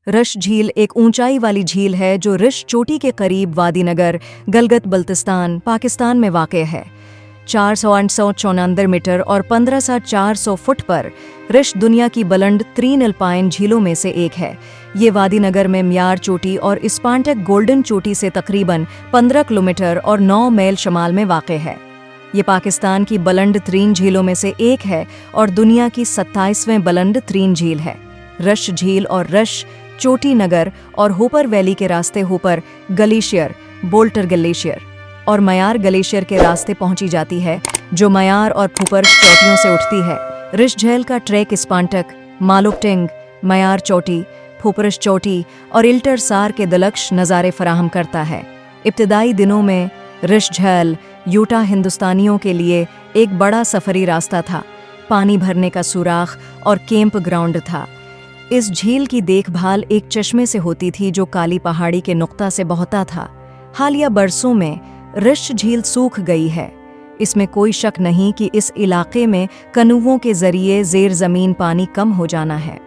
Rush झील एक ऊंचाई वाली झील है जो रिश चोटी के करीब वादीनगर, गलगत बल्तिस्तान, पाकिस्तान में वाक़ है। 494 मीटर और 15,400 फुट पर रिश दुनिया की बुलंद तरीन अल्पाइन झीलों में से एक है। ये वादीनगर में म्यार चोटी और इस्पांटक गोल्डन चोटी से तकरीबन 15 किलोमीटर और 9 मील शमाल में वाक़ है। ये पाकिस्तान की बुलंद तरीन झीलों में से एक है और दुनिया की 27वें बुलंद तरीन झील है। रश झील और रश चोटी नगर और होपर वैली के रास्ते होपर ग्लेशियर, बोल्टर ग्लेशियर और मयार ग्लेशियर के रास्ते पहुंची जाती है, जो मयार और फूपर चोटियों से उठती है। रिश झील का ट्रैक इस्पांटक, मालुकटिंग, मयार चोटी, फूपरश चोटी और इल्टर सार के दिलकश नज़ारे फराहम करता है। इब्तदाई दिनों में रिश झील यूटा हिंदुस्तानियों के लिए एक बड़ा सफरी रास्ता था, पानी भरने का सुराख और कैंप ग्राउंड था। इस झील की देखभाल एक चश्मे से होती थी जो काली पहाड़ी के नुक्ता से बहता था। हालिया बरसों में रिश झील सूख गई है। इसमें कोई शक नहीं कि इस इलाके में कनुओं के जरिए ज़ेर ज़मीन पानी कम हो जाना है।